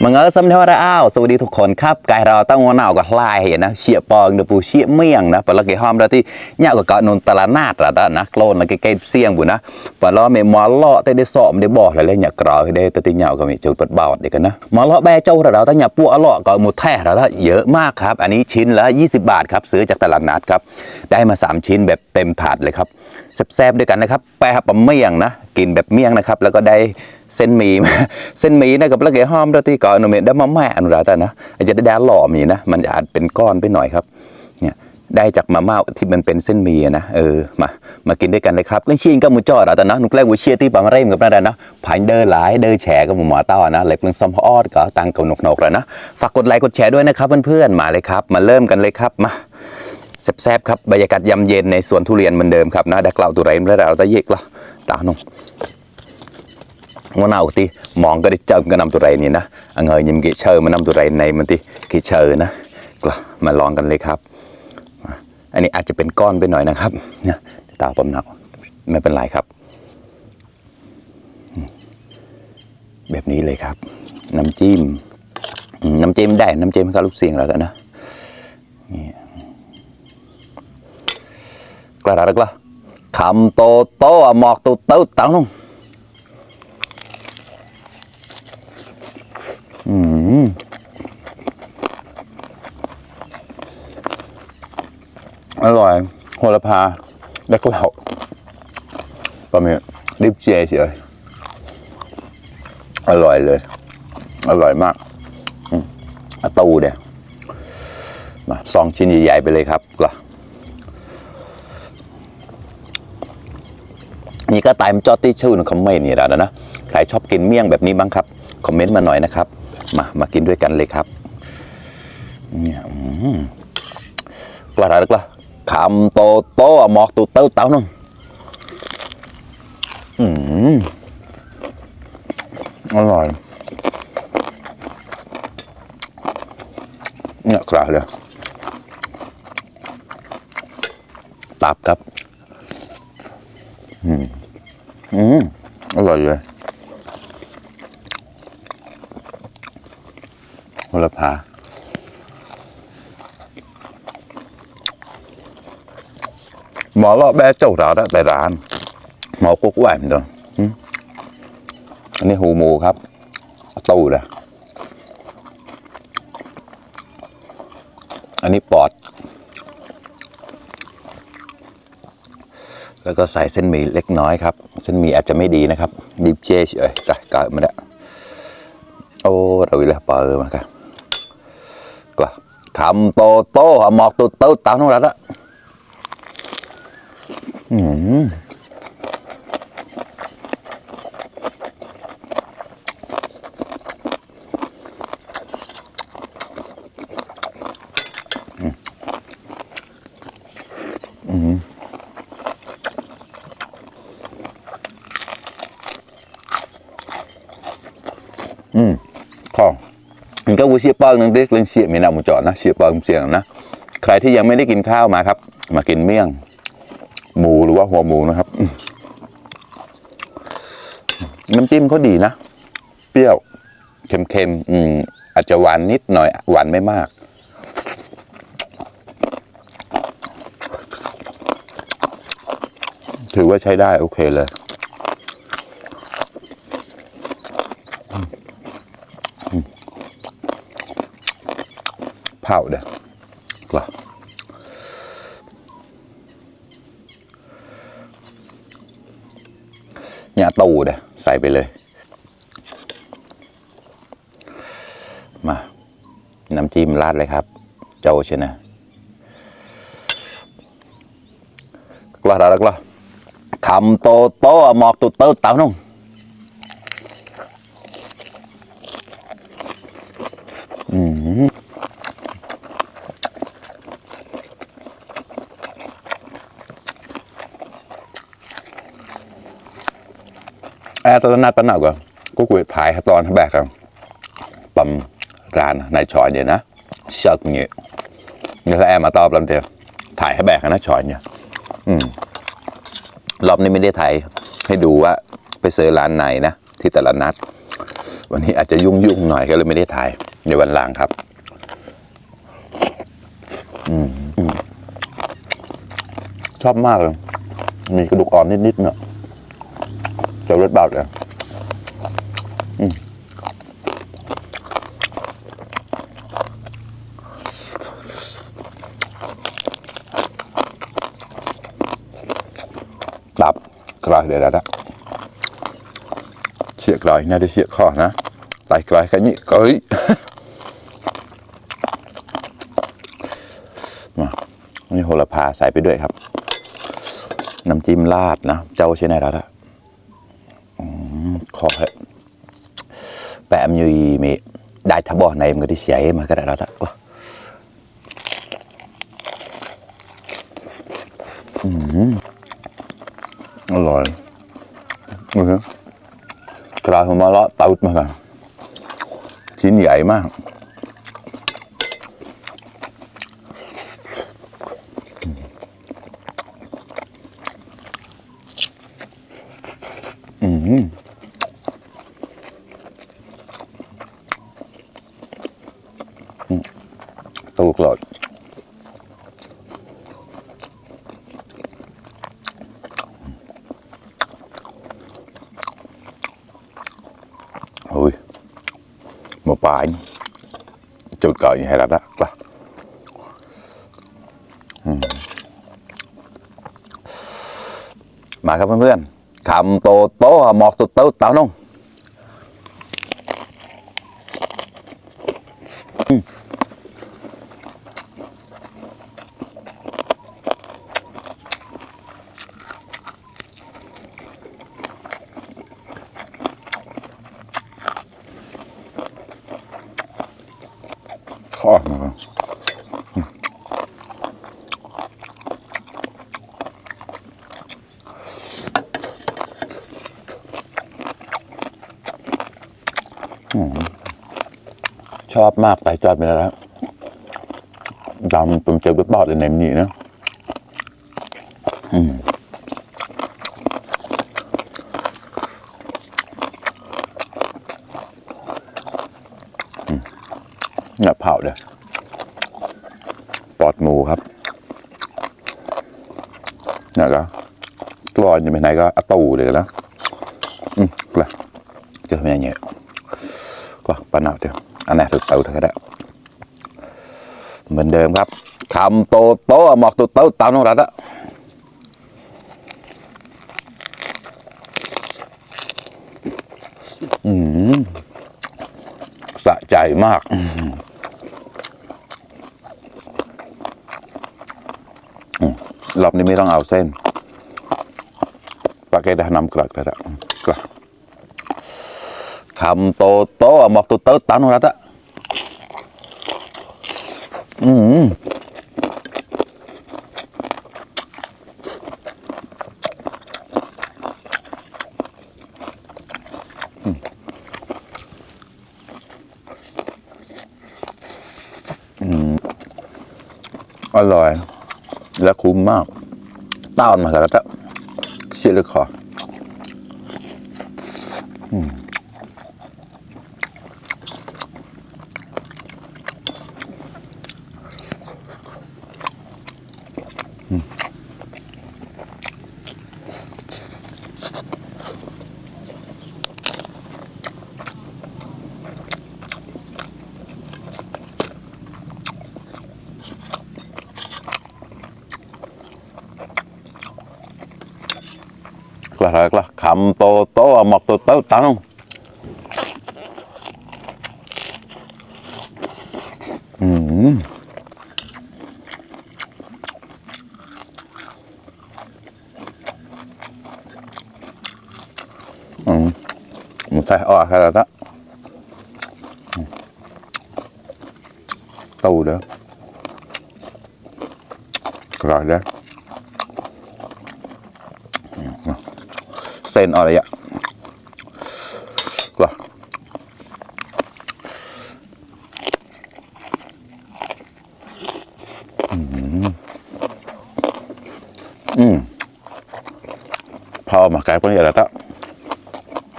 มังเออสำเนาได้อ้าวสวัสดีทุกคนครับกายเราตั้งวันหนาวกับลายเห็นนะเชี่ยปองเดือปูเชี่ยเมี่ยงนะปลาเกยหอมเราที่เนี่ยก็เกาะนนตลาดนาดละนะโคลนละเกยเสี่ยงบุนะปลาเมมอลเลาะได้สอบได้บอกอะไรเนี่ยกรอได้แต่ตีเหนียวก็มีจุดปัดเบาเด็กกันนะมอลเลาะแบเจ้าเราตั้งเนี่ยปูอเลาะก็หมดแท้เราเยอะมากครับอันนี้ชิ้นละ20 บาทครับซื้อจากตลาดนัดครับได้มา3ชิ้นแบบเต็มถาดเลยครับแซ่บๆด้วยกันนะครับแปะปลาเมี่ยงนะกินแบบเมี่ยงนะครับแล้วก็ได้เส้นหมี่นะกับปลาเกยหอมเราที่เกาะนนเมได้มาแม่อนุราตนะอาจจะได้แดนหล่อมีนะมันอาจเป็นก้อนไปหน่อยครับเนี่ยได้จากมาม่าที่มันเป็นเส้นหมี่นะมากินด้วยกันเลยครับเรื่องชิงก็มูจ่อเราแต่นะนุกแรกวิเชียที่บางเร่มกับนั่นนะผ่านเดินหลายเดินแฉกับหมอเต้านะเล็กเรื่องซัมพอดก็ตังกับนกแล้วนะฝากกดไลค์กดแชร์ด้วยนะครับเพื่อนๆมาเลยครับมาเริ่มกันเลยครับมาแซ่บๆครับบรรยากาศยำเย็นในสวนทุเรียนเหมือนเดิมครับนะได้กล่าวตัวไรแล้วเราจะเยกละตาหนุ่มวันเอาตีมองก็ได้เจอกันนำตัวไรนี่นะเงยยิ้มกี่เชอมานำตัวไรในมันตีกี่เชอนะกล่าวมาลองกันเลยครับอันนี้อาจจะเป็นก้อนไปหน่อยนะครับเนี่ยตาผมหนักไม่เป็นไรครับแบบนี้เลยครับน้ำจิ้มได้น้ำจิ้มข้าวลูกเสียงแล้วกันนะนี่กระดาษกระคำโตหมอกโตตั้งลงอร่อยโหระพาและกล่าวปลาเมียดิบเจเฉยอร่อยเลยอร่อยมากตูเดี๋ยวมา2 ชิ้นใหญ่ๆไปเลยครับกล่าวนี่ก็ตายมันจอดที่ชื่อคอมเมนต์นี่แล้วนะใครชอบกินเมี่ยงแบบนี้บ้างครับคอมเมนต์มาหน่อยนะครับมากินด้วยกันเลยครับเนี่ยกระดาษกระคำโตหมอกตูเต้านึงอร่อยเนี่ยกระดาษเลยตับครับอร่อยเลยโหระพาหมอเลาะแบะเจ้าเราได้แต่ร้านหมอกุ๊กไหวเหมือนเดิมอันนี้หูหมูครับตูเลยอันนี้ปอดแล้วก็ใส่เส้นหมี่เล็กน้อยครับเส้นหมี่อาจจะไม่ดีนะครับดิบเจเฉยกะมาแล้วโอ้เราวิลาเปิดมาครับก็คำโตหมอกตูเต้าตามน้องรัฐอะท้องมันก็วูเชียเปิ้ลนึงได้เล่นเสียมีนำมาจอดนะเชียเปิ้ลเสียงนะใครที่ยังไม่ได้กินข้าวมาครับมากินเมี่ยงหมูหรือว่าหัวหมูนะครับน้ำจิ้มเขาดีนะเปรี้ยวเค็มอาจจะหวานนิดหน่อยหวานไม่มากถือว่าใช้ได้โอเคเลยเผาเด้อกว่าเนี่ยตูเด้ใส่ไปเลยมาน้ำจิ้มราดเลยครับเจ้าใช่ไหมกล้าแล้วกล้าคำโตหมอกตูเต้าเต้าน้องตอนนั้นปั้นหนักกว่าก็คุยถ่ายตอนแบกกันปั๊มร้านนายชอยเนี่ยนะเชิกเนี่ยนี่ถ้ามาตอบลำเดียวถ่ายให้แบกกันนะชอยเนี่ยรอบนี้ไม่ได้ถ่ายให้ดูว่าไปซื้อร้านไหนนะที่แต่ละนัด วันนี้อาจจะยุ่งหน่อยก็เลยไม่ได้ถ่ายในวันหลังครับชอบมากเลยมีกระดูกอ่อนนิดๆเนาะเจ้ารสเบาเลยตับกลอยเดี๋ยวนะเชี่ยกลอยน่าจะเชี่ยข้อนะไตกลอยกันนี่เอ้ยมานี่โหระพาใส่ไปด้วยครับน้ำจิ้มราดนะเจ้าใช่ไหมล่ะขอเหอะแปะมันอยู่มีได้ทับบ่อในมันก็ที่เสียมาก็ได้แล้วละอร่อยกลายมาเลาะเตามากันชิ้นใหญ่มากตูกรอดโอ้ยมาปลายจุดก่อนให้เราได้ป่ะมาครับเพื่อนๆคำโตโตหมอกตุดเต้าเต้าน้องข้อมาชอบมากไปจอดไปแล้วดำผมเจอไปบอดในนี้นะเนี่ยเผาเลยปอดหมูครับเนี่ยก็กลอยอยู่ไปไหนก็อะตูเลยนะกละเจอไม่เงี้ยก็ปะหนาเดียวอันนี้ถูกเตาเธอได้เหมือนเดิมครับคำโตโตหมอกตุเต้าตามน้องรัฐอะสะใจมากรอบนี้ไม่ต้องเอาเส้นปลาเกดนำกลัดก็ได้ก็คำโตโตหมอกตุเต้าตามน้องรัฐอะอร่อยและคุ้มมากต้านมาแล้วก็เชี่ยเลยขอกละคำโตโตหมอกโตโตตาน้องมันใส่อ้อแค่นั้นละตูเด้อกระไรเด้อเส้นอะไรอ่ะกว่า